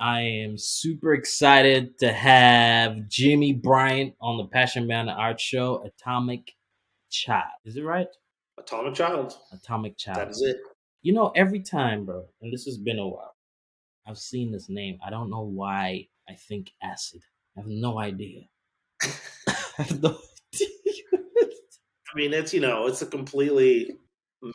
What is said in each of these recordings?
I am super excited to have Jimmy Bryant on the Passion Beyond the Art show, Atomic Child. Is it right? AtomicChild. Atomic That Child. is it. You know, every time, bro, and this has been a while, I've seen this name. I don't know why I think acid. I have no idea. I have no idea. I mean, it's a completely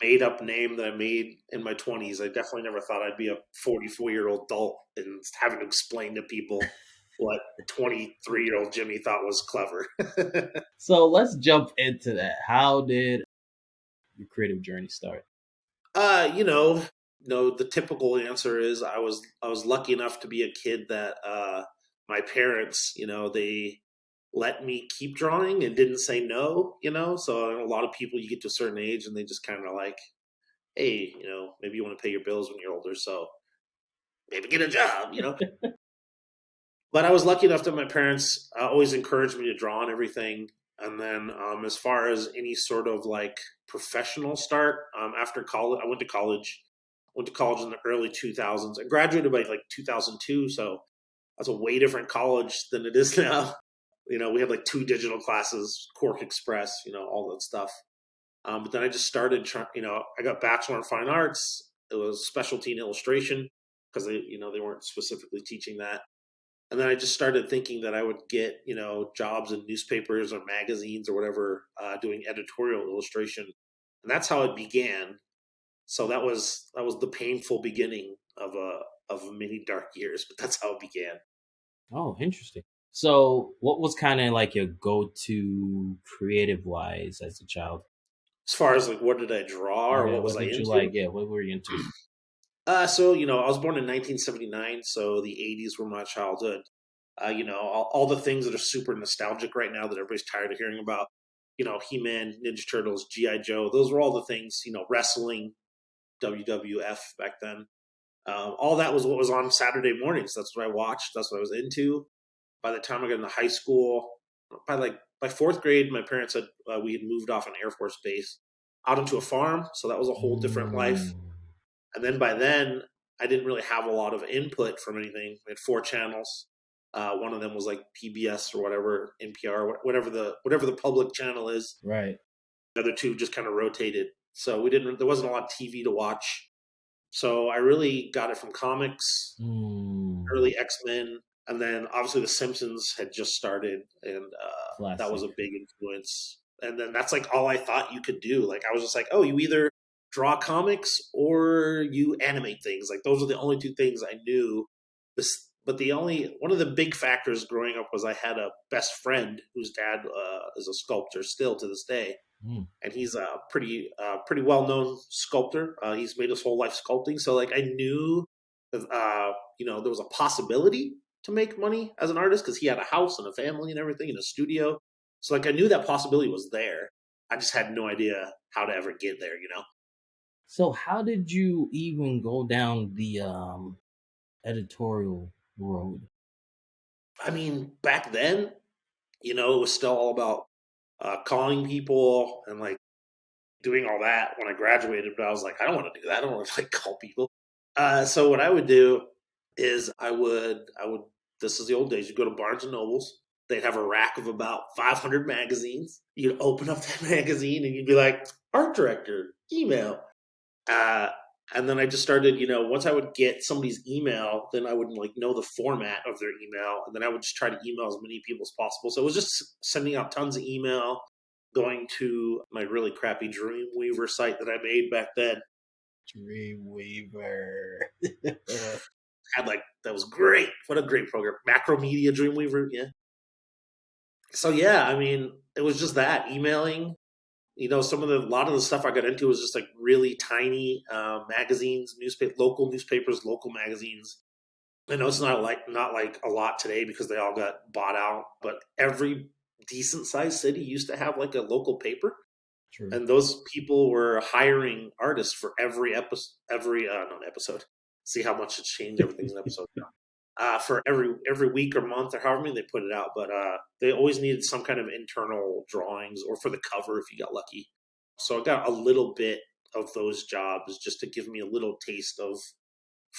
made up name that I made in my 20s. I definitely never thought I'd be a 44-year-old adult and having to explain to people what 23-year-old Jimmy thought was clever. So let's jump into that. How did your creative journey start? uh, you know, the typical answer is I was lucky enough to be a kid that my parents, they let me keep drawing and didn't say no. So a lot of people, you get to a certain age and they just kind of like, hey, maybe you want to pay your bills when you're older, so maybe get a job. But I was lucky enough that my parents always encouraged me to draw and everything. And then as far as any sort of like professional start, after college, I went to college. Went to college in the early 2000s. I graduated by like 2002, so that's a way different college than it is now. We had like 2 digital classes, Quark Express, all that stuff. But then I just started trying, I got Bachelor in Fine Arts. It was specialty in illustration because they weren't specifically teaching that. And then I just started thinking that I would get, jobs in newspapers or magazines or whatever, doing editorial illustration. And that's how it began. So that was the painful beginning of many dark years, but that's how it began. Oh, interesting. So, what was kind of like your go-to creative wise as a child? As far as like what did I draw or Yeah, what what was I did you into? like? Yeah, what were you into? So I was born in 1979, so the 80s were my childhood. All the things that are super nostalgic right now that everybody's tired of hearing about. He-Man, Ninja Turtles, GI Joe. Those were all the things. Wrestling, WWF back then. All that was what was on Saturday mornings. That's what I watched. That's what I was into. By the time I got into high school, by fourth grade, my parents had we had moved off an Air Force base out into a farm, so that was a whole different life. Mm, And then by then, I didn't really have a lot of input from anything. We had 4 channels. One of them was like PBS or whatever, NPR, whatever the public channel is. right. The other two just kind of rotated. So we didn't. There wasn't a lot of TV to watch. So I really got it from comics, Mm, early X-Men, and then obviously The Simpsons had just started, and that was classic. a big influence. And then that's like all I thought you could do. Like I was just like, oh, you either draw comics or you animate things. Like those are the only two things I knew. But the only one of the big factors growing up was I had a best friend whose dad is a sculptor still to this day, Mm. and he's a pretty well known sculptor. He's made his whole life sculpting, so like I knew, there was a possibility to make money as an artist because he had a house and a family and everything in a studio. So like I knew that possibility was there. I just had no idea how to ever get there. So, how did you even go down the editorial road? I mean, back then, it was still all about calling people and like doing all that when I graduated, but I was like, I don't want to do that. I don't want to like call people. So what I would do is I would. This is the old days. You go to Barnes and Nobles. They'd have a rack of about 500 magazines. You'd open up that magazine and you'd be like, art director, email. Uh, and then I just started, once I would get somebody's email, then I would like know the format of their email, and then I would just try to email as many people as possible. So it was just sending out tons of email, going to my really crappy Dreamweaver site that I made back then. Dreamweaver. Had like that was great. What a great program, Macromedia Dreamweaver. Yeah. So yeah, I mean, it was just that emailing. A lot of the stuff I got into was just like really tiny magazines, local newspapers, local magazines. I know it's not like a lot today because they all got bought out, but every decent sized city used to have like a local paper, True. and those people were hiring artists for every episode. Not episode. See how much it's changed. Everything's an episode now. For every week or month or however many they put it out, but they always needed some kind of internal drawings or for the cover if you got lucky. So I got a little bit of those jobs just to give me a little taste of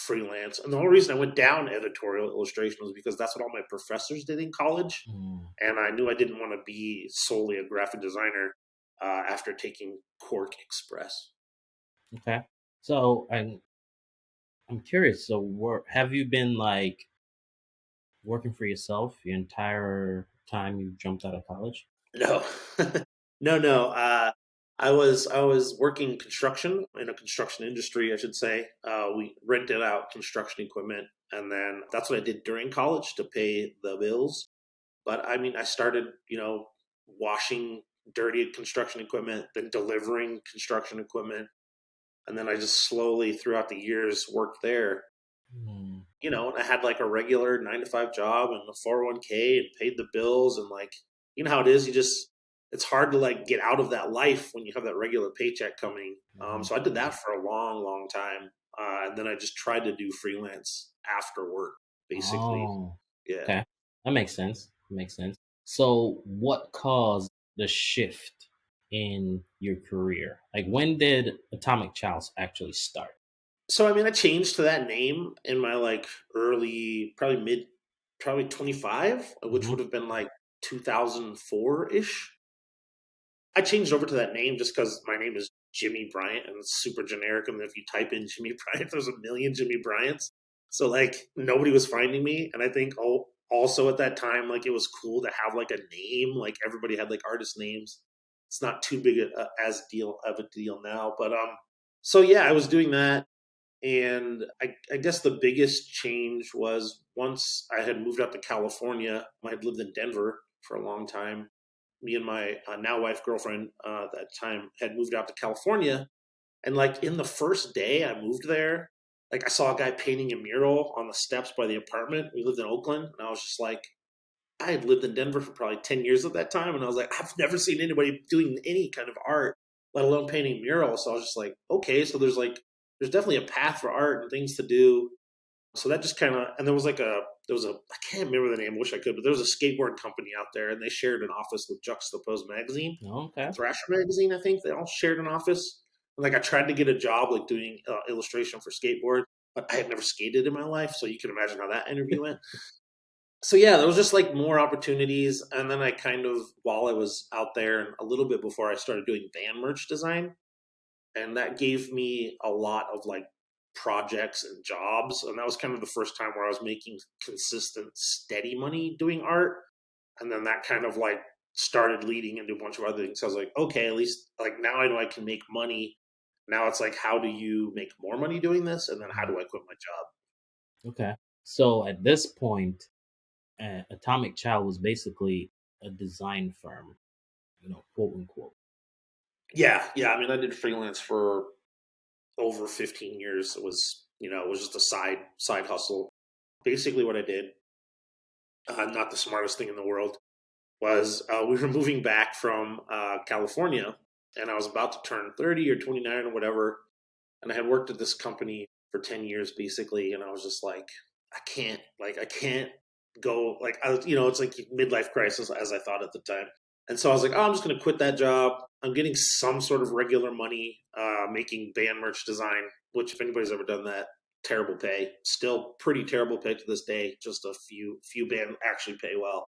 freelance. And the only reason I went down editorial illustration was because that's what all my professors did in college. Mm, And I knew I didn't want to be solely a graphic designer after taking Cork Express. okay. So I'm curious. So, have you been like working for yourself your entire time you jumped out of college? No, no. I was working construction in a construction industry, I should say. We rented out construction equipment, and then that's what I did during college to pay the bills. But I mean, I started, washing dirty construction equipment, then delivering construction equipment, and then I just slowly throughout the years worked there. Mm. And I had like a regular 9 to 5 job and a 401k and paid the bills and like, how it is. It's hard to like get out of that life when you have that regular paycheck coming. Mhm. So I did that for a long, long time. And then I just tried to do freelance after work, basically. Oh, Yeah. okay. That makes sense. Makes sense. So, what caused the shift in your career? Like, when did Atomic Child actually start? So, I mean, I changed to that name in my like probably 25, which Hmm. would have been like 2004 ish. I changed over to that name just because my name is Jimmy Bryant and it's super generic. And if you type in Jimmy Bryant, there's a million Jimmy Bryants. So like nobody was finding me. And I think also at that time, like it was cool to have like a name. Like everybody had like artist names. It's not too big as deal of a deal now. But so yeah, I was doing that. And I guess the biggest change was once I had moved out to California. I had lived in Denver for a long time. Me and my now wife girlfriend at that time had moved out to California, and like in the first day I moved there, like I saw a guy painting a mural on the steps by the apartment. We lived in Oakland, and I was just like, I had lived in Denver for probably 10 years at that time, and I was like, I've never seen anybody doing any kind of art, let alone painting murals. So I was just like, okay, so there's definitely a path for art and things to do. So that just kind of, and I can't remember the name, I wish I could, but there was a skateboard company out there and they shared an office with Juxtapose magazine Okay. and Thrasher magazine. I think they all shared an office. And like I tried to get a job like doing illustration for skateboard, but I had never skated in my life. So you can imagine how that interview went. So yeah, there was just like more opportunities. And then I kind of, while I was out there and a little bit before I started doing band merch design, and that gave me a lot of like projects and jobs, and that was kind of the first time where I was making consistent steady money doing art. And then that kind of like started leading into a bunch of other things. So I was like, okay, at least like now I know I can make money. Now it's like, how do you make more money doing this, and then how Mhm. do I quit my job? Okay. So, at this point, Atomic Child was basically a design firm, quote unquote. Yeah, I mean, I did freelance for over 15 years. It was just a side hustle. Basically what I did, not the smartest thing in the world, was we were moving back from California, and I was about to turn 30 or 29 or whatever. And I had worked at this company for 10 years basically. And I was just like, I can't go, like, it's like midlife crisis as I thought at the time. And so I was like, oh, I'm just going to quit that job. I'm getting some sort of regular money making band merch design, which if anybody's ever done that, terrible pay, still pretty terrible pay to this day. Just a few band actually pay well.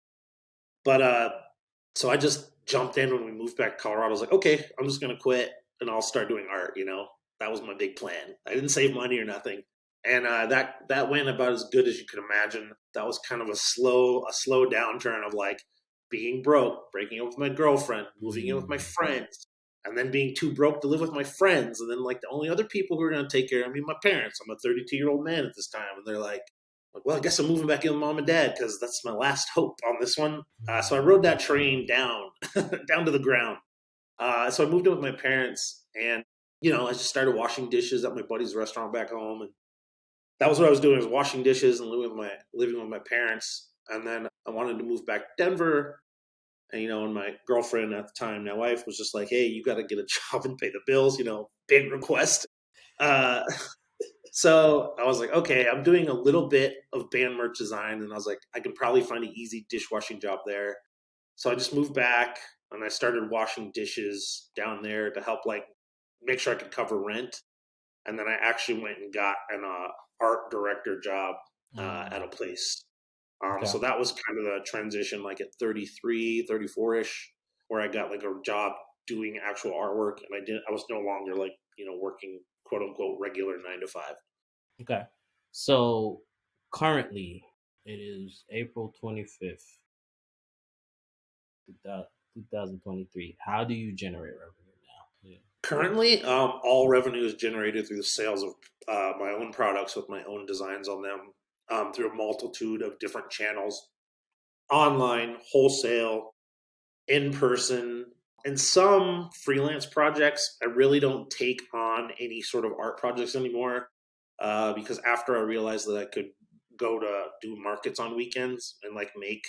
But so I just jumped in when we moved back to Colorado. I was like, okay, I'm just gonna quit and I'll start doing art. That was my big plan. I didn't save money or nothing, and that went about as good as you could imagine. That was kind of a slow downturn of like being broke, breaking up with my girlfriend, moving in with my Mm. friends, and then being too broke to live with my friends, and then like the only other people who are gonna take care of me, my parents. I'm a 32-year-old man at this time, and they're like, well, I guess I'm moving back in with mom and dad because that's my last hope on this one. So I rode that train down, down to the ground. So I moved in with my parents, and I just started washing dishes at my buddy's restaurant back home, and that was what I was doing: was washing dishes and living with my parents. And then I wanted to move back to Denver, and my girlfriend at the time, my wife, was just like, "Hey, you got to get a job and pay the bills." Big request. Uh, so I was like, okay, I'm doing a little bit of band merch design, and I was like, I could probably find an easy dishwashing job there. So I just moved back and I started washing dishes down there to help like make sure I could cover rent. and then I actually went and got an art director job at a Mm, place. okay. So that was kind of the transition, like at 33, 34-ish, where I got like a job doing actual artwork, and I was no longer like, working quote unquote regular 9 to 5. Okay. So currently it is April 25th, 2023. How do you generate revenue now? Yeah. Currently, all revenue is generated through the sales of my own products with my own designs on them, through a multitude of different channels: online, wholesale, in person, and some freelance projects. I really don't take on any sort of art projects anymore, because after I realized that I could go to do markets on weekends and like make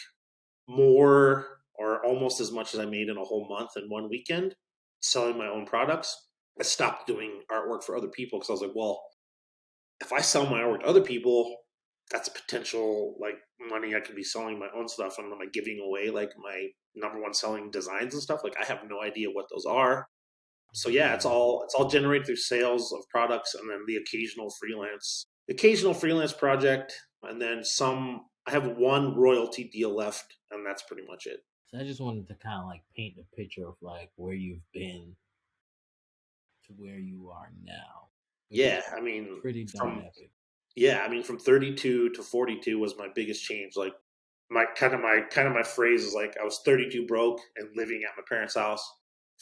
more or almost as much as I made in a whole month in one weekend selling my own products, I stopped doing artwork for other people because I was like, well, if I sell my artwork to other people, that's potential like money I could be selling my own stuff, and am I giving away like my number one selling designs and stuff? Like I have no idea what those are. So yeah, Mm. it's all generated through sales of products, and then the occasional freelance project, and then some. I have one royalty deal left, and that's pretty much it. So I just wanted to kind of like paint a picture of like where you've been to where you are now, which Yeah, is I mean, pretty darn from epic. yeah, I mean, from 32 to 42 was my biggest change. Like my phrase is like I was 32 broke and living at my parents' house.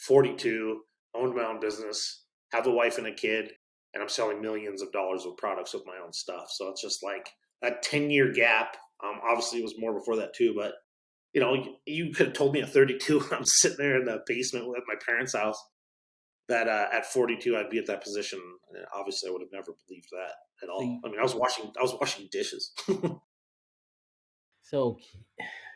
42, owned my own business, have a wife and a kid, and I'm selling millions of dollars of products with my own stuff. So it's just like that 10-year gap. Obviously, it was more before that too, but you could have told me at 32 I'm sitting there in the basement at my parents' house that at 42 I'd be at that position. And obviously, I would have never believed that at So, all. I mean, I was washing dishes. so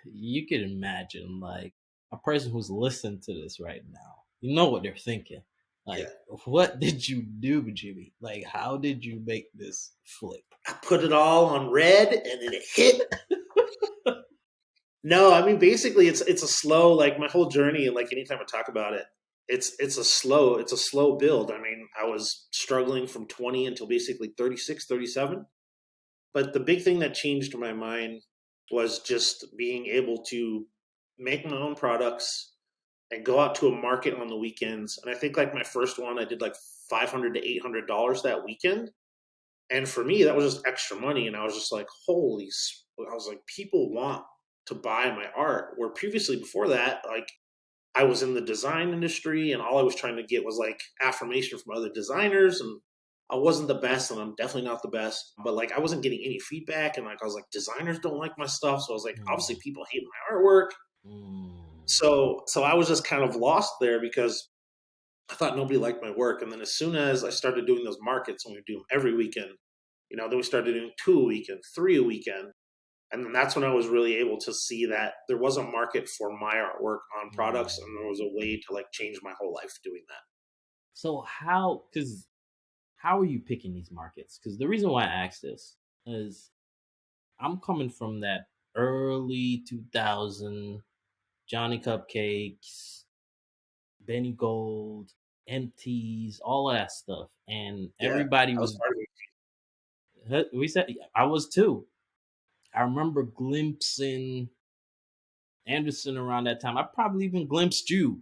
you could imagine like a person who's listening to this right now. You know what they're thinking. Yeah, Like, what did you do, Jimmy? Like, how did you make this flip? I put it all on red, and then it hit. No, I mean basically it's a slow, like my whole journey, and like anytime I talk about it, it's a slow build. I mean, I was struggling from 20 until basically 36, 37. But the big thing that changed my mind was just being able to make my own products and go out to a market on the weekends. And I think like my first one, I did like $500 to $800 that weekend. And for me, that was just extra money. And I was just like, I was like, people want to buy my art. Where previously before that, like I was in the design industry, and all I was trying to get was like affirmation from other designers. And I wasn't the best, and I'm definitely not the best, but like I wasn't getting any feedback. And like I was like, designers don't like my stuff. So I was like, obviously Mm, people hate my artwork. mm. So I was just kind of lost there because I thought nobody liked my work. And then as soon as I started doing those markets, and we do them every weekend, then we started doing 2 a weekend, 3 a weekend. And then that's when I was really able to see that there was a market for my artwork on products, and there Mm. was a way to like change my whole life doing that. So how are you picking these markets? Because the reason why I asked this is I'm coming from that early 2000 Johnny Cupcakes, Benny Gold, MTs, all of that stuff, and Yeah, everybody I was was. part of it. We said I was too. I remember glimpsing Anderson around that time. I probably even glimpsed you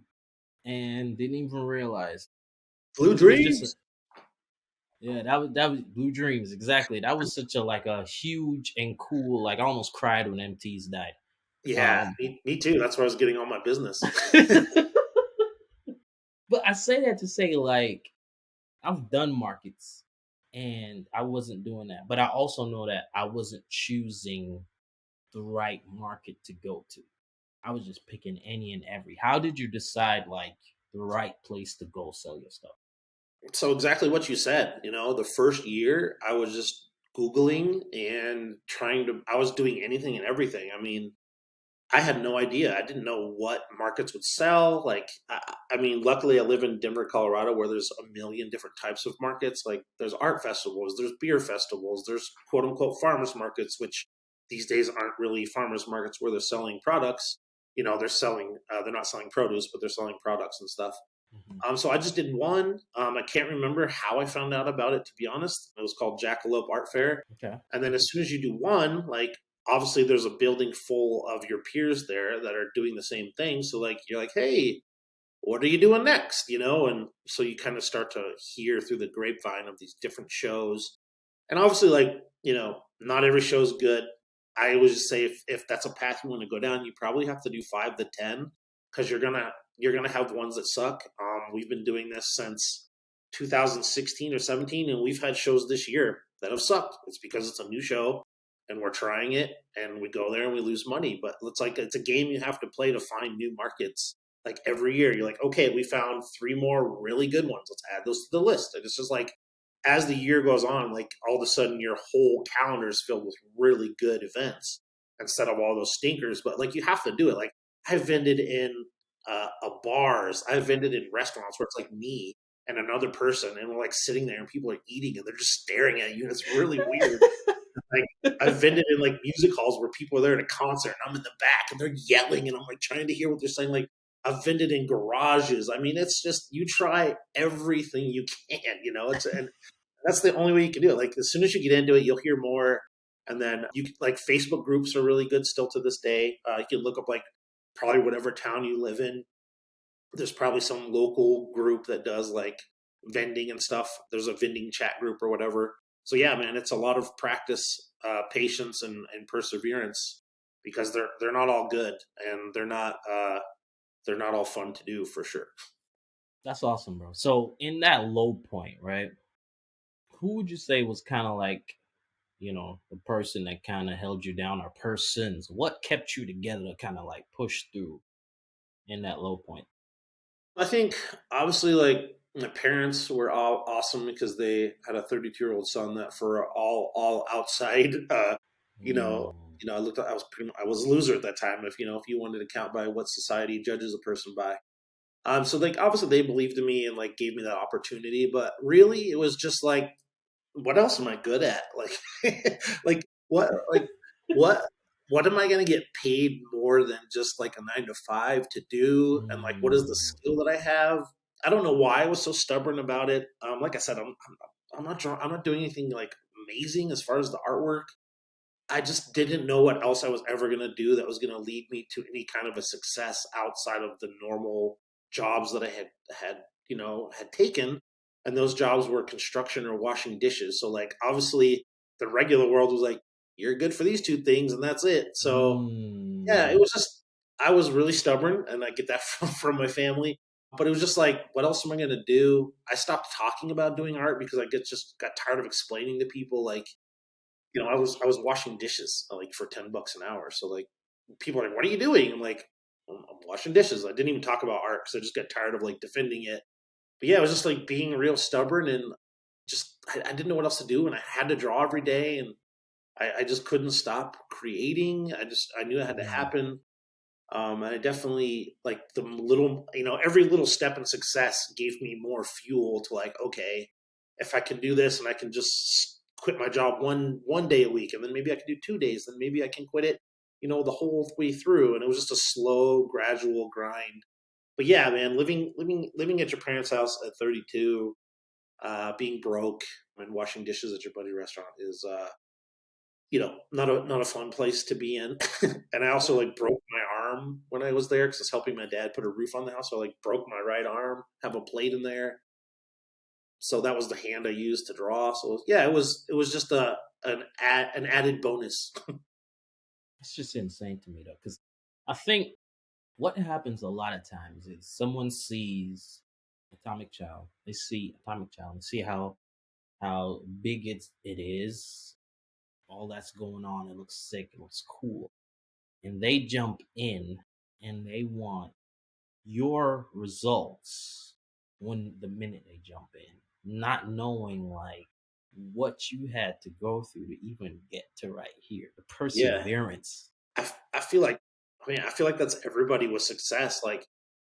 and didn't even realize Blue because it was just a, Dreams. yeah, that was Blue Dreams, exactly. That was such a like a huge and cool, like I almost cried when MTs died. Yeah, Um me too. That's where I was getting all my business. but I say that to say like I've done markets and I wasn't doing that. But I also know that I wasn't choosing the right market to go to. I was just picking any and every. How did you decide like the right place to go sell your stuff? So exactly what you said. The first year I was just Googling and I was doing anything and everything. I mean, I had no idea. I didn't know what markets would sell. Like, I mean, luckily I live in Denver, Colorado, where there's a million different types of markets. Like, there's art festivals, there's beer festivals, there's quote unquote farmers markets, which these days aren't really farmers markets where they're selling products. They're not selling produce, but they're selling products and stuff. Mhm. So I just did one. I can't remember how I found out about it, to be honest. It was called Jackalope Art Fair. Okay. And then as soon as you do one, like obviously there's a building full of your peers there that are doing the same thing. So like you're like, hey, what are you doing next? And so you kind of start to hear through the grapevine of these different shows. And obviously, like, not every show is good. I always just say if that's a path you want to go down, you probably have to do 5 to 10 because you're gonna have ones that suck. We've been doing this since 2016 or 17, and we've had shows this year that have sucked. It's because it's a new show and we're trying it, and we go there and we lose money. But it's a game you have to play to find new markets. Like every year, you're like, okay, we found 3 more really good ones. Let's add those to the list. And it's just like as the year goes on, like all of a sudden your whole calendar is filled with really good events instead of all those stinkers. But like you have to do it. Like I've vended in bars, I've vended in restaurants where it's like me and another person, and we're like sitting there and people are eating and they're just staring at you. And it's really weird. Like I've vended in like music halls where people are there at a concert and I'm in the back and they're yelling and I'm like trying to hear what they're saying. Like I've vended in garages. I mean, it's just you try everything you can. And that's the only way you can do it. Like as soon as you get into it, you'll hear more. And then like Facebook groups are really good still to this day. You can look up like probably whatever town you live in. There's probably some local group that does like vending and stuff. There's a vending chat group or whatever. So yeah, man, it's a lot of practice, patience, and perseverance because they're not all good and they're not all fun to do for sure. That's awesome, bro. So in that low point, right? Who would you say was kind of like, the person that kind of held you down, or persons? What kept you together to kind of like push through in that low point? I think obviously like my parents were all awesome because they had a 32-year-old son that for all outside you know Mm, I looked I was I was a loser at that time if you wanted to count by what society judges a person by. So like obviously they believed in me and like gave me that opportunity, but really it was just like what else am I good at? Like, like like what, what am I going to get paid more than just like a 9 to 5 to do? And like, what is the mm, skill that I have? I don't know why I was so stubborn about it. Like I said, I'm not doing anything like amazing as far as the artwork. I just didn't know what else I was ever going to do that was going to lead me to any kind of a success outside of the normal jobs that I had taken, and those jobs were construction or washing dishes. So like obviously the regular world was like you're good for these two things and that's it. So yeah, it mm, was just I was really stubborn and I get that from my family. But it was just like, what else am I going to do? I stopped talking about doing art because I just got tired of explaining to people like I was washing dishes like for $10 an hour. So like people are like, "What are you doing?" I'm like, I'm washing dishes." I didn't even talk about art because I just got tired of like defending it. But yeah, it was just like being real stubborn and just I didn't know what else to do, and I had to draw every day, and I just couldn't stop creating. I knew it had to mm. happen. And I definitely like the little, every little step in success gave me more fuel to like, okay, if I can do this and I can just quit my job one day a week, and then maybe I can do 2 days, then maybe I can quit it, the whole way through. And it was just a slow, gradual grind. But yeah, man, living at your parents' house at 32, being broke and washing dishes at your buddy restaurant is not a fun place to be in. And I also like broke my arm when I was there because I was helping my dad put a roof on the house. So I like broke my right arm, have a plate in there. So that was the hand I used to draw. So yeah, it was just an added bonus. It's just insane to me though, because I think what happens a lot of times is someone sees Atomic Child, they see Atomic Child, and see how big it is, all that's going on. It looks sick, it looks cool, and they jump in and they want your results when the minute they jump in, not knowing like what you had to go through to even get to right here, the Yeah, perseverance. I feel like I feel like that's everybody with success. Like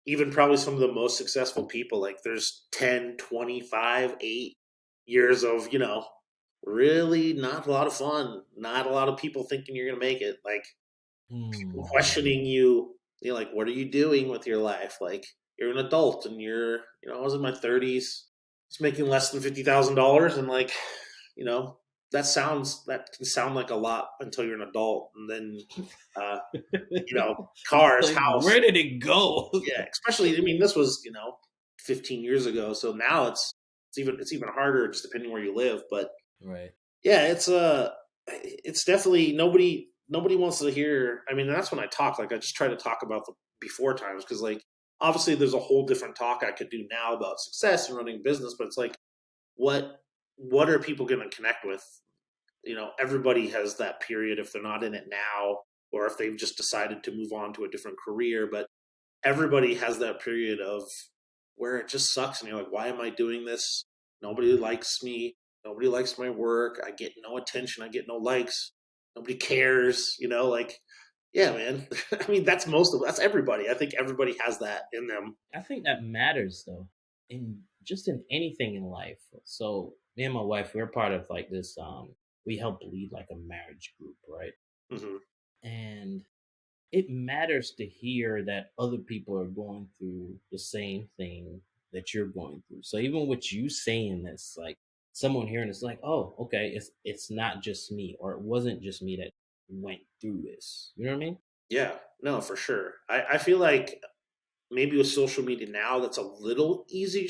even probably some of the most successful people, like there's 10, 25, 8 years of really not a lot of fun, not a lot of people thinking you're gonna make it, like people Hmm. questioning you. Like, what are you doing with your life? Like, you're an adult and I was in my 30s, it's making less than $50,000, and like, you know, that can sound like a lot until you're an adult, and then, uh, cars, Like, house, where did it go? yeah. Especially, I mean, this was 15 years ago, so now it's even harder, just depending where you live. But Right. yeah, it's definitely nobody wants to hear. I mean, that's when I talk. Like, I just try to talk about the before times, because like obviously there's a whole different talk I could do now about success and running a business, but it's like what what are people going to connect with? Everybody has that period if they're not in it now, or if they've just decided to move on to a different career. But everybody has that period of where it just sucks, and you're like, why am I doing this? Nobody likes me. Nobody likes my work. I get no attention. I get no likes. Nobody cares. Like, yeah, man. I mean, that's everybody. I think everybody has that in them. I think that matters though, in just in anything in life. So me and my wife, we're part of like this. We help lead like a marriage group, right? Hmm. And it matters to hear that other people are going through the same thing that you're going through. So even with you saying this, like someone hearing it's like, oh, okay, it's not just me, or it wasn't just me that went through this. You know what I mean? Yeah, no, for sure. I feel like maybe with social media now, that's a little easier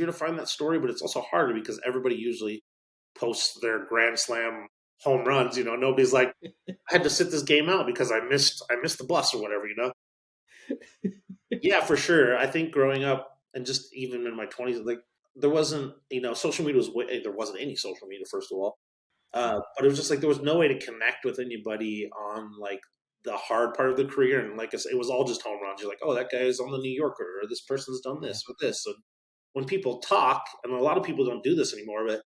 to find that story, but it's also harder because everybody usually posts their grand slam home runs. Nobody's like, I had to sit this game out because I missed the bus or whatever. Yeah, for sure. I think growing up and just even in my 20s, like there wasn't, social media there wasn't any social media, first of all. Yeah. But it was just like there was no way to connect with anybody on like the hard part of the career, and like I said, it was all just home runs. You're like, oh, that guy is on the New Yorker, or this person's done Yeah. this with this. So when people talk, and a lot of people don't do this anymore, but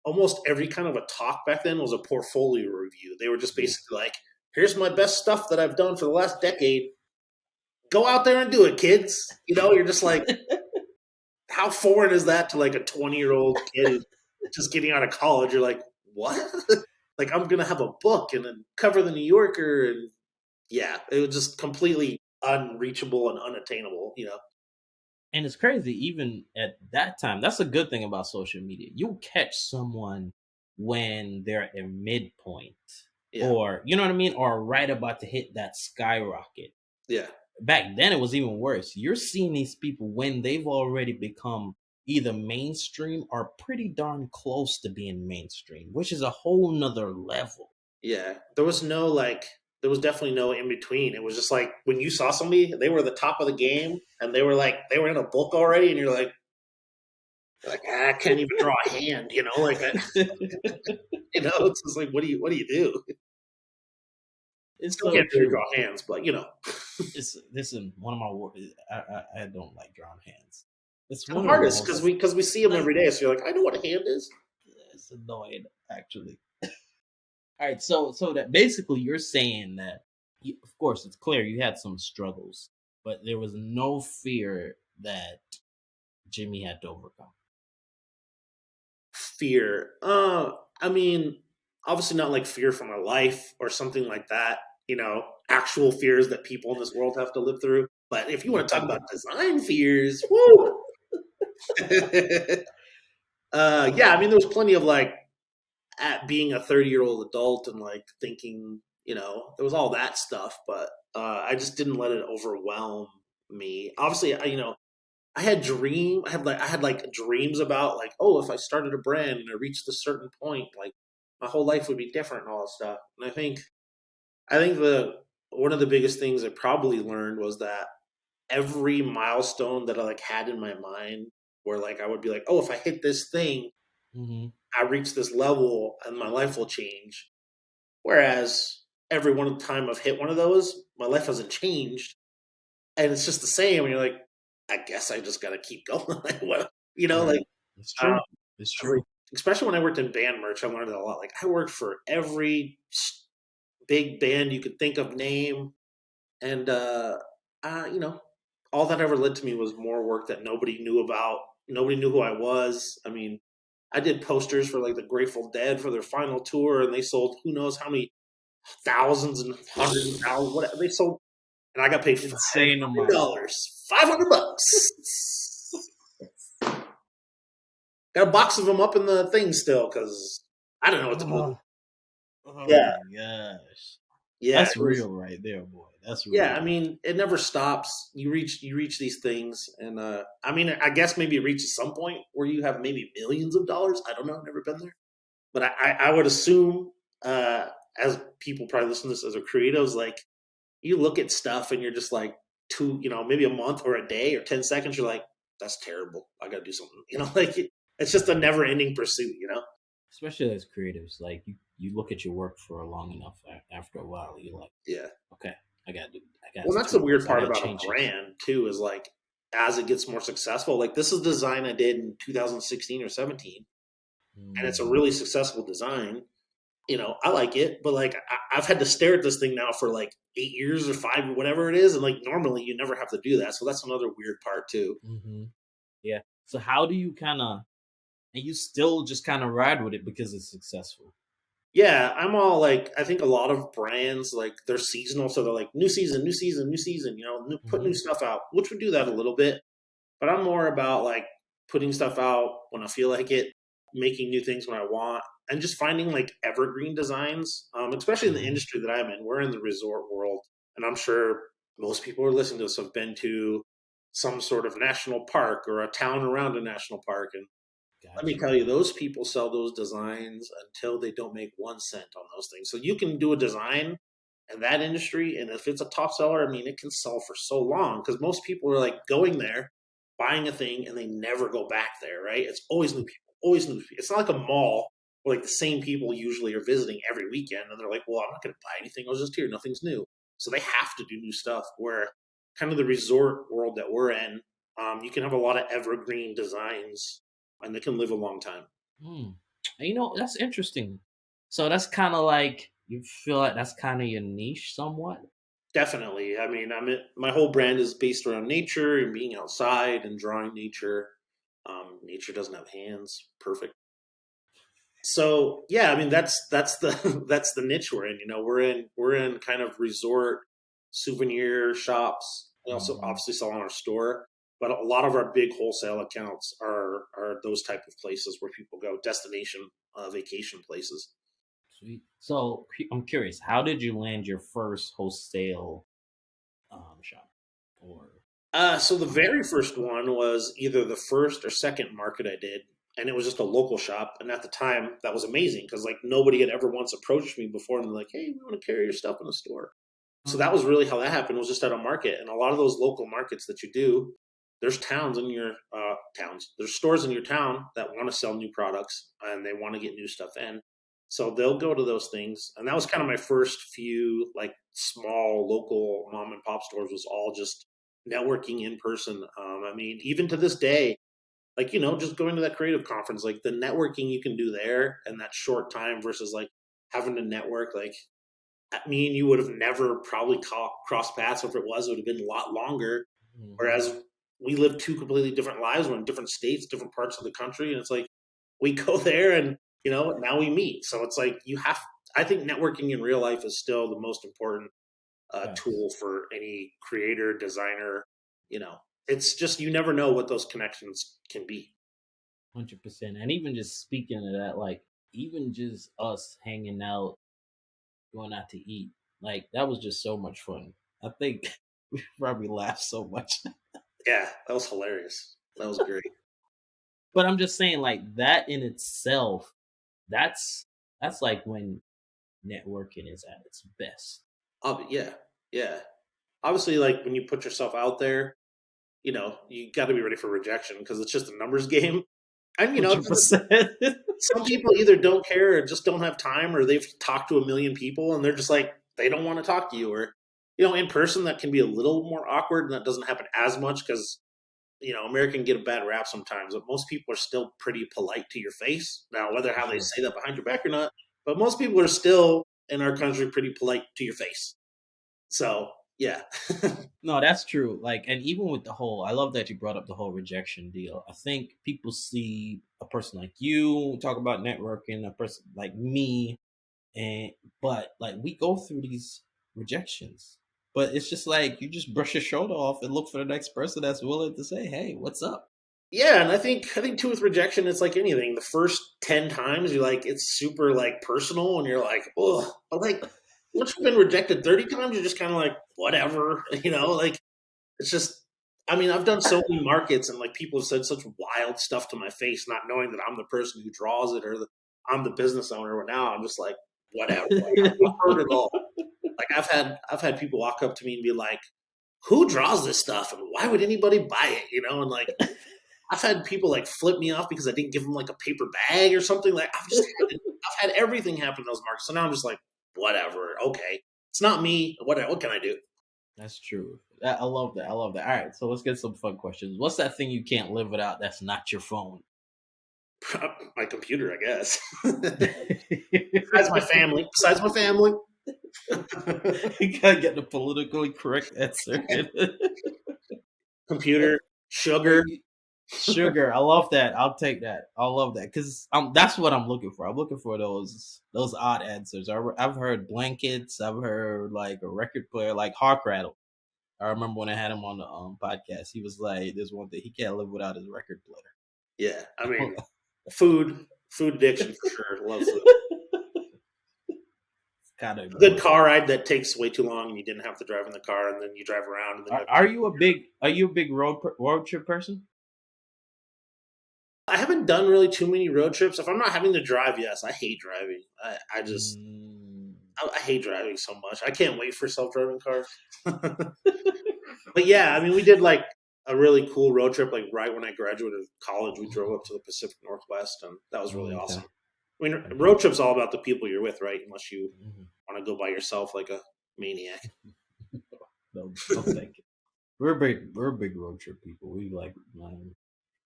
almost every kind of a talk back then was a portfolio review. They were just Yeah. basically like, here's my best stuff that I've done for the last decade. Go out there and do it, kids. You're just like, how foreign is that to like a 20-year-old kid who's just getting out of college? You're like, what? Like, I'm gonna have a book and then cover the New Yorker, and yeah, it was just completely unreachable and unattainable. And it's crazy, even at that time. That's a good thing about social media. You'll catch someone when they're at their midpoint, Yeah, or you know what I mean, or right about to hit that skyrocket. yeah, Back then, it was even worse. You're seeing these people when they've already become either mainstream or pretty darn close to being mainstream, which is a whole nother level. yeah. There was definitely no in between. It was just like when you saw somebody, they were the top of the game, and they were in a book already, and you're like, I can't even draw a hand. Like it's just like, what do you do? It's Still so can't really true. draw hands, but It's listen, one of my I don't like drawing hands. It's the one of the hardest because most we see them like every day. So you're like, I know what a hand is. it's annoying actually. All right, so that basically you're saying that, of course, it's clear you had some struggles, but there was no fear that Jimmy had to overcome. Fear. I mean, obviously not like fear for my life or something like that. Actual fears that people in this world have to live through. But if you want to talk about design fears, woo. Yeah, I mean, there was plenty of like at being a 30-year-old adult and like thinking, there was all that stuff, but I just didn't let it overwhelm me. Obviously, I had like dreams about like, oh, if I started a brand and I reached a certain point, like my whole life would be different and all that stuff. And I think the one of the biggest things I probably learned was that every milestone that I like had in my mind, where like I would be like, oh, if I hit this thing, Hmm. I reach this level and my life will change. Whereas every one time I've hit one of those, my life hasn't changed, and it's just the same. And you're like, I guess I just got to keep going. Like, what, like, Right. It's um, true. It's 'cause, like, true. especially when I worked in band merch, I learned that a lot. Like, I worked for every big band you could think of, name, and uh, you know, all that ever led to me was more work that nobody knew about. Nobody knew who I was. I mean, I did posters for like the Grateful Dead for their final tour, and they sold who knows how many thousands and hundreds of thousands. Whatever they sold, and I got paid Insane amount. $500. $500. Got a box of them up in the thing still because I don't know what to do. Oh, oh Yeah, my gosh. yeah, That's real right there, boy. That's yeah. I real. mean, it never stops. You reach these things, and I mean, I guess maybe it reaches some point where you have maybe millions of dollars. I don't know. I've never been there, but I would assume, uh, as people probably listen to this as a creatives, like you look at stuff and you're just like maybe a month or a day or 10 seconds. You're like, that's terrible. I got to do something. Like it's just a never ending pursuit. Especially as creatives, like you look at your work for long enough. After a while, you're like, Yeah. okay, I got Well, to that's the tweak weird this. I part got to about a change this. brand too, is like as it gets more successful, like this is a design I did in 2016 or 17, and it's a Mm, really successful design. I like it, but like I've had to stare at this thing now for like 8 years or five or whatever it is, and like normally you never have to do that. So that's another weird part too. hmm Yeah. So how do you kind of, and you still just kind of ride with it because it's successful? Yeah, I'm all like, I think a lot of brands like they're seasonal, so they're like new season, new season, new season. Put new Hmm stuff out, which would do that a little bit. But I'm more about like putting stuff out when I feel like it, making new things when I want, and just finding like evergreen designs. Especially in the hmm industry that I'm in, we're in the resort world, and I'm sure most people who are listening to this have been to some sort of national park or a town around a national park, and let me Got you. tell you, those people sell those designs until they don't make 1 cent on those things. So you can do a design in that industry, and if it's a top seller, I mean, it can sell for so long because most people are like going there, buying a thing, and they never go back there, right? It's always new people, always new people. It's not like a mall where like the same people usually are visiting every weekend, and they're like, well, I'm not going to buy anything. I was just here, nothing's new. So they have to do new stuff. Where kind of the resort world that we're in, you can have a lot of evergreen designs and they can live a long time. Hmm. That's interesting. So that's kind of like you feel like that's kind of your niche, somewhat. Definitely. I mean, my whole brand is based around nature and being outside and drawing nature. Nature doesn't have hands. Perfect. So yeah, I mean that's the that's the niche we're in. We're in kind of resort souvenir shops. We also Hmm obviously sell on our store, but a lot of our big wholesale accounts are those type of places where people go, destination vacation places. Sweet. So I'm curious, how did you land your first wholesale shop or So the very contract? first one was either the first or second market I did, and it was just a local shop. And at the time, that was amazing because like nobody had ever once approached me before, and they're like, "Hey, we want to carry your stuff in the store." So that was really how that happened. Was just at a market, and a lot of those local markets that you do, there's towns in your towns. There's stores in your town that want to sell new products and they want to get new stuff in. So they'll go to those things, and that was kind of my first few like small local mom and pop stores. Was all just networking in person. I mean, even to this day, like just going to that creative conference, like the networking you can do there in that short time versus like having to network like me and you would have never probably crossed paths. Or if it was, it would have been a lot longer. Hmm Whereas we live two completely different lives. We're in different states, different parts of the country, and it's like we go there, and now we meet. So it's like you have. I think networking in real life is still the most important Facts. tool for any creator, designer. It's just you never know what those connections can be. 100%. And even just speaking of that, like even just us hanging out, going out to eat, like that was just so much fun. I think we probably laughed so much. Yeah, that was hilarious. That was great. But I'm just saying, like that in itself, that's that's like when networking is at its best. Yeah, yeah. Obviously, like when you put yourself out there, you got to be ready for rejection because it's just a numbers game. And 100%. some people either don't care or just don't have time, or they've talked to a million people and they're just like they don't want to talk to you. Or in person that can be a little more awkward, and that doesn't happen as much because American get a bad rap sometimes, but most people are still pretty polite to your face. Now, whether For how they sure. say that behind your back or not, but most people are still in our country pretty polite to your face. So yeah. No, that's true. Like, and even with the whole, I love that you brought up the whole rejection deal. I think people see a person like you talk about networking, a person like me, and but like we go through these rejections, But it's just like you just brush your shoulder off and look for the next person that's willing to say, "Hey, what's up?" Yeah, and I think too with rejection, it's like anything. The first 10 times, you're like, it's super like personal, and you're like, oh, but like once you've been rejected 30 times, you're just kind of like, whatever, like it's just. I mean, I've done so many markets, and like people have said such wild stuff to my face, not knowing that I'm the person who draws it or that I'm the business owner. But now I'm just like, whatever. Like, I've heard it all. Like I've had people walk up to me and be like, "Who draws this stuff, and why would anybody buy it?" And like. I've had people like flip me off because I didn't give them like a paper bag or something. Like I've had everything happen in those markets. So now I'm just like, whatever. Okay, it's not me. What can I do? That's true. I love that. I love that. All right, so let's get some fun questions. What's that thing you can't live without? That's not your phone. My computer, I guess. Besides my family. Besides my family. You gotta get the politically correct answer. Computer, sugar. Sugar, I love that. I'll take that. I love that because that's what I'm looking for. I'm looking for those odd answers. I've heard blankets. I've heard like a record player, like Hark Rattle. I remember when I had him on the podcast. He was like, "There's one thing he can't live without his record player." Yeah, I mean, food addiction for sure. Love food. Kind of good car ride that takes way too long, and you didn't have to drive in the car, and then you drive around. And then are you a big road trip person? I haven't done really too many road trips. If I'm not having to drive, yes, I hate driving. I just I hate driving so much. I can't wait for self-driving cars. But yeah, I mean, we did like a really cool road trip. Like right when I graduated college, we drove up to the Pacific Northwest, and that was really awesome. I mean, road trip's all about the people you're with, right? Unless you want to go by yourself like a maniac. No, thank you. We're a big road trip people. We like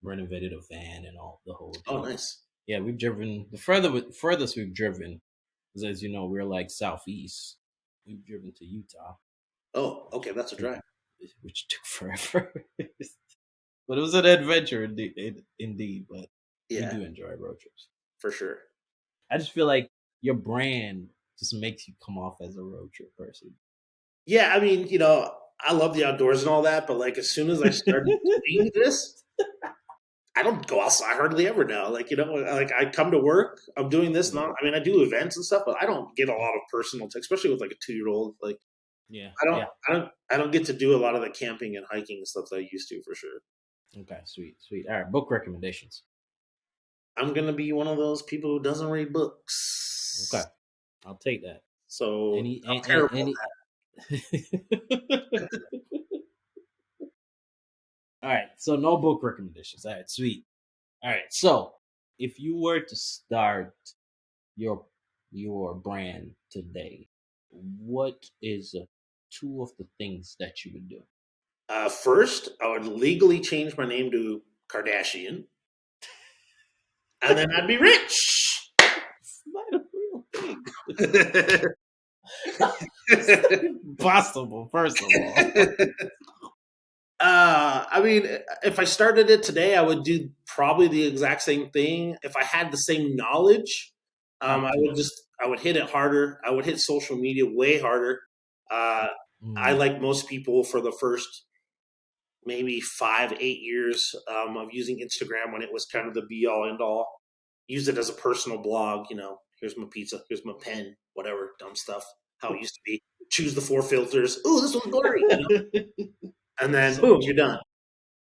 renovated a van and all the whole thing. Oh, nice. Yeah, we've driven the furthest we've driven is, as you know, we're like southeast. We've driven to Utah. Oh, okay, that's a drive. Which took forever. But it was an adventure indeed. But yeah, we do enjoy road trips. For sure. I just feel like your brand just makes you come off as a road trip person. Yeah, I mean, I love the outdoors and all that, but like as soon as I started doing this, I don't go outside hardly ever now. Like, like I come to work, I'm doing this. I do events and stuff, but I don't get a lot of personal, especially with like a 2-year-old. Like, I don't get to do a lot of the camping and hiking and stuff that I used to for sure. Okay, sweet. All right, book recommendations. I'm gonna be one of those people who doesn't read books. Okay, I'll take that. So I'm terrible at that. All right, so no book recommendations. All right, sweet. All right, so if you were to start your brand today, what is 2 of the things that you would do? First, I would legally change my name to Kardashian, and then I'd be rich. It's not a real thing. Impossible, first of all. I mean, if I started it today, I would do probably the exact same thing. If I had the same knowledge, I would hit it harder. I would hit social media way harder. I, like most people, for the first maybe 5-8 years of using Instagram, when it was kind of the be all end all, used it as a personal blog. Here's my pizza, here's my pen, whatever dumb stuff. How it used to be. Choose the 4 filters. Ooh, this one's blurry. And then boom, you're done.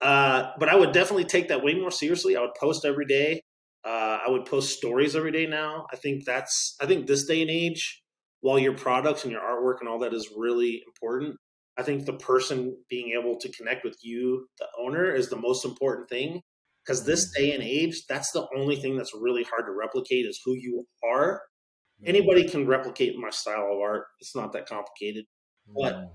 But I would definitely take that way more seriously. I would post every day. I would post stories every day now. I think this day and age, while your products and your artwork and all that is really important, I think the person being able to connect with you, the owner, is the most important thing. Because this day and age, that's the only thing that's really hard to replicate is who you are. Anybody can replicate my style of art. It's not that complicated. But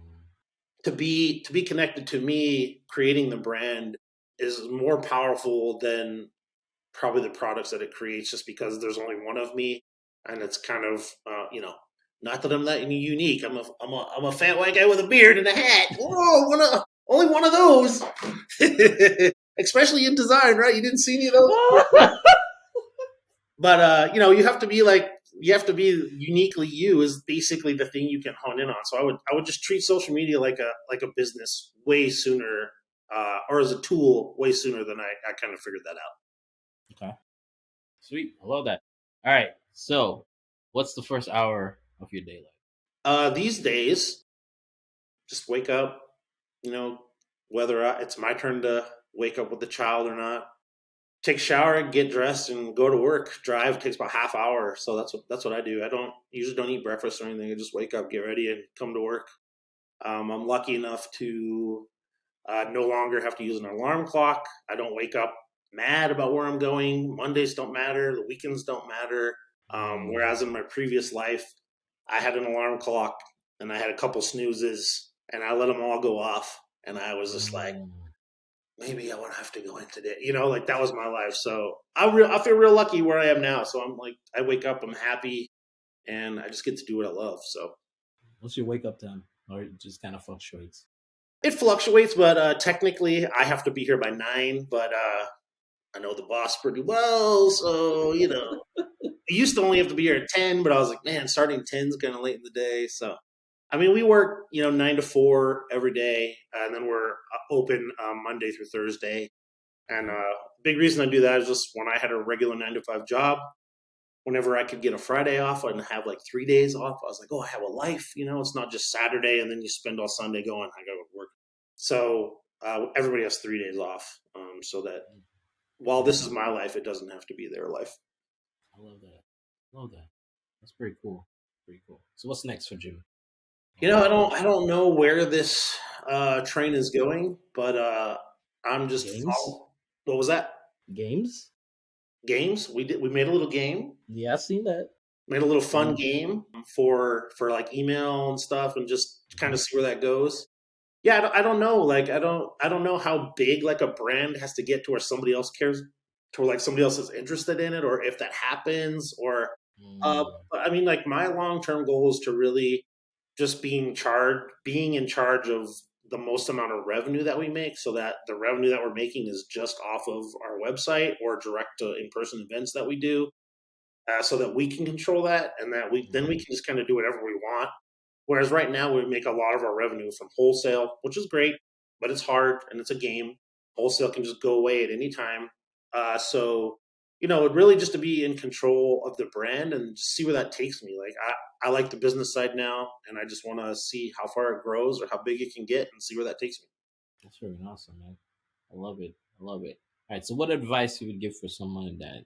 to be connected to me, creating the brand is more powerful than probably the products that it creates, just because there's only one of me, and it's kind of not that I'm that unique. I'm a fat white guy with a beard and a hat. Whoa, only one of those. Especially in design, right? You didn't see any of those. But you have to be like you have to be uniquely you is basically the thing you can hone in on. So I would just treat social media like a business way sooner, or as a tool way sooner than I kind of figured that out. Okay. Sweet. I love that. All right. So, what's the first hour of your day like? These days, just wake up, you know, whether it's my turn to wake up with the child or not. Take a shower, get dressed, and go to work. Drive takes about half hour, so that's what I do. I don't usually don't eat breakfast or anything. I just wake up, get ready, and come to work. I'm lucky enough to no longer have to use an alarm clock. I don't wake up mad about where I'm going. Mondays don't matter. The weekends don't matter. Mm, Whereas in my previous life, I had an alarm clock and I had a couple snoozes and I let them all go off. And I was just like, mm. maybe I won't have to go in today. Like that was my life. So I feel real lucky where I am now. So I'm like, I wake up, I'm happy, and I just get to do what I love. So What's your wake up time? Or it just kind of fluctuates? it fluctuates, but technically I have to be here by 9. But I know the boss pretty well, so I used to only have to be here at 10, but I was like, man, starting 10 is kind of late in the day. So I mean, we work 9 to 4 every day, and then we're open Monday through Thursday. And Okay. big reason I do that is just when I had a regular 9 to 5 job, whenever I could get a Friday off and have like 3 days off, I was like, oh, I have a life. It's not just Saturday and then you spend all Sunday going, I got to work. So everybody has 3 days off, so that while Makes this is sense. my life, it doesn't have to be their life. I love that. Love that. That's pretty cool. Pretty cool. So, what's next for Jimmy? I don't know where this train is going, but I'm just Games? follow. What was that? Games? Games. We made a little game. Yeah, I've seen that. Made a little fun And game for like email and stuff, and just kind mhm. of see where that goes. Yeah, I don't know. Like, I don't know how big like a brand has to get to where somebody else cares, to where like somebody else is interested in it, or if that happens, or Mm, but I mean, like my long term goal is to really just being in charge of the most amount of revenue that we make, so that the revenue that we're making is just off of our website or direct to in person events that we do, so that we can control that, and that we mhm, can just kind of do whatever we want. Whereas right now we make a lot of our revenue from wholesale, which is great, but it's hard and it's a game. Wholesale can just go away at any time. So it really just to be in control of the brand and just see where that takes me. Like I like the business side now, and I just want to see how far it grows or how big it can get, and see where that takes me. that's very awesome, man. I love it. I love it. All right. So, what advice you would give for someone that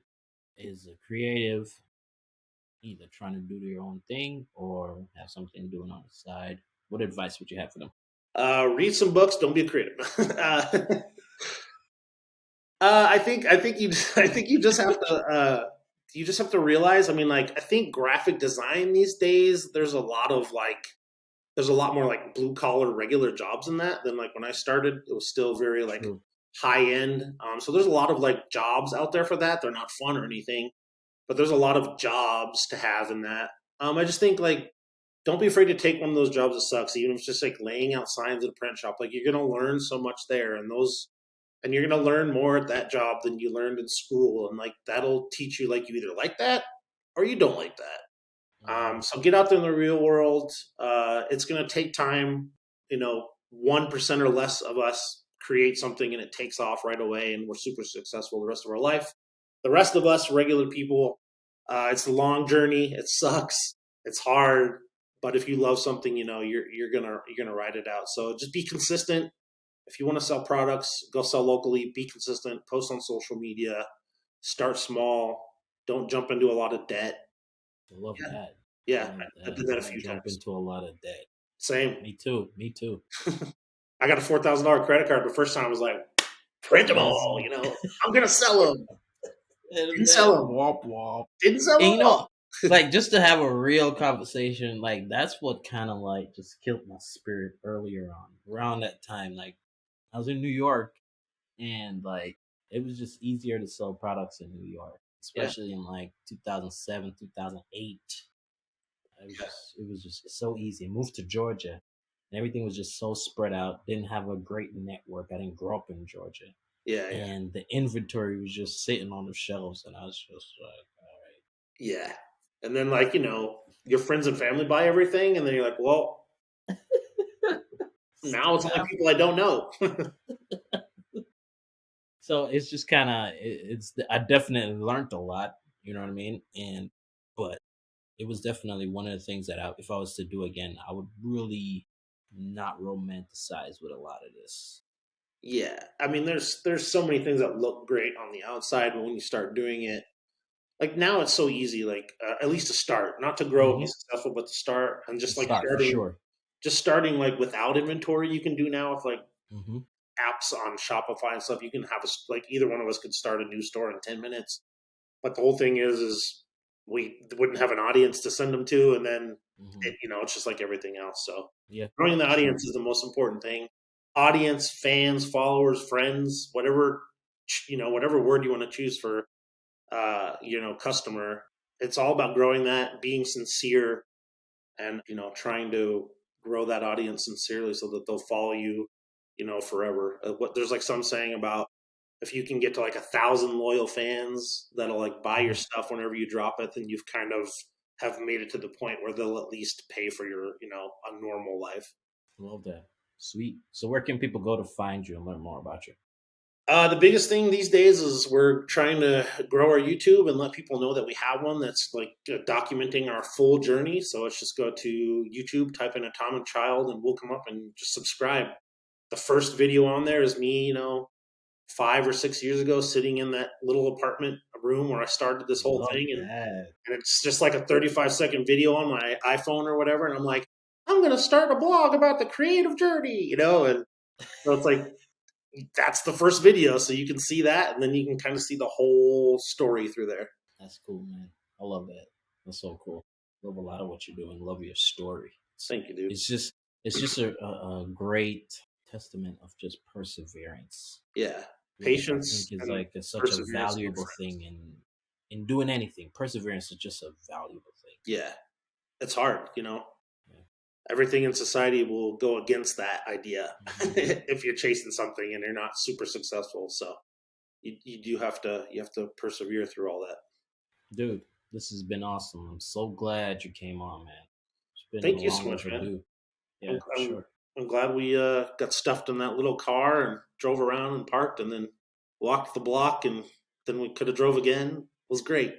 is a creative, either trying to do their own thing or have something doing on the side? What advice would you have for them? Read some books. Don't be a creative. I think you I think you just have to realize. I mean, like I think graphic design these days there's a lot more like blue collar regular jobs in that than like when I started. It was still very like True. high end. So there's a lot of like jobs out there for that. They're not fun or anything, but there's a lot of jobs to have in that. I just think like don't be afraid to take one of those jobs that sucks, even if it's just like laying out signs at a print shop. Like you're gonna learn so much there, and you're going to learn more at that job than you learned in school, and like that'll teach you like you either like that or you don't like that. Hmm. So get out there in the real world. It's going to take time. 1% or less of us create something and it takes off right away and we're super successful the rest of our life. The rest of us regular people, it's a long journey. It sucks. It's hard, but if you love something, you're gonna ride it out. So just be consistent. If you want to sell products, go sell locally, be consistent, post on social media, start small, don't jump into a lot of debt. I love Yeah. that. I Yeah. love I that. did that a Don't few jump times. into a lot of debt. Same. Me too. Me too. I got a $4,000 credit card. The first time I was like, print them Yes. all, I'm going to sell them. And Didn't sell then them. womp womp. Didn't sell And them all. like just to have a real conversation, like that's what kind of like just killed my spirit earlier on. Around that time, like I was in New York, and like it was just easier to sell products in New York, Yeah. especially in like 2007, 2008. It was just so easy. I moved to Georgia, and everything was just so spread out. Didn't have a great network. I didn't grow up in Georgia, Yeah. Yeah. and the inventory was just sitting on the shelves, and I was just like, all right. Yeah. And then, like, your friends and family buy everything, and then you're like, well, now Still it's only have. people I don't know. So it's just kind of it's I definitely learned a lot, you know what I mean? And but it was definitely one of the things that if I was to do again, I would really not romanticize with a lot of this. Yeah, I mean, there's so many things that look great on the outside, but when you start doing it, like now, it's so easy. Like at least to start, not to grow and be Hmm. successful, but to start and To just like start for sure. starting like without inventory, you can do now with like Hmm. apps on Shopify and stuff. You can have like either one of us could start a new store in 10 minutes. But the whole thing is we wouldn't have an audience to send them to, and then Hmm. it's just like everything else. So Yeah, growing the for sure. audience is the most important thing. Audience, fans, followers, friends, whatever whatever word you want to choose for customer. It's all about growing that, being sincere, and trying to grow that audience sincerely so that they'll follow you, forever. What there's like some saying about if you can get to like 1,000 loyal fans that'll like buy your Hmm. stuff whenever you drop it, then you've kind of have made it to the point where they'll at least pay for your, a normal life. Love that. Sweet. So where can people go to find you and learn more about you? The biggest thing these days is we're trying to grow our YouTube and let people know that we have one that's like documenting our full journey. So let's just go to YouTube, type in Atomic Child, and we'll come up and just subscribe. The first video on there is me, 5 or 6 years ago, sitting in that little apartment room where I started this whole Love thing, that. and it's just like a 35-second video on my iPhone or whatever, and I'm like, I'm gonna start a blog about the creative journey, and so it's like that's the first video, so you can see that, and then you can kind of see the whole story through there. That's cool, man. I love that. That's so cool. Love a lot of what you're doing. Love your story. Thank you, dude. It's just it's just a great testament of just perseverance, Yeah, which I patience think is and like such a perseverance, my valuable friends. thing in doing anything. Perseverance is just a valuable thing. Yeah, it's hard, Yeah. Everything in society will go against that idea Hmm. if you're chasing something and you're not super successful. So you do have to persevere through all that. Dude, this has been awesome. I'm so glad you came on, man. It's been Thank you so long much, man. overdue. I'm Yeah, for I'm, sure. I'm glad we got stuffed in that little car and drove around and parked and then walked the block and then we could have drove again. It was great.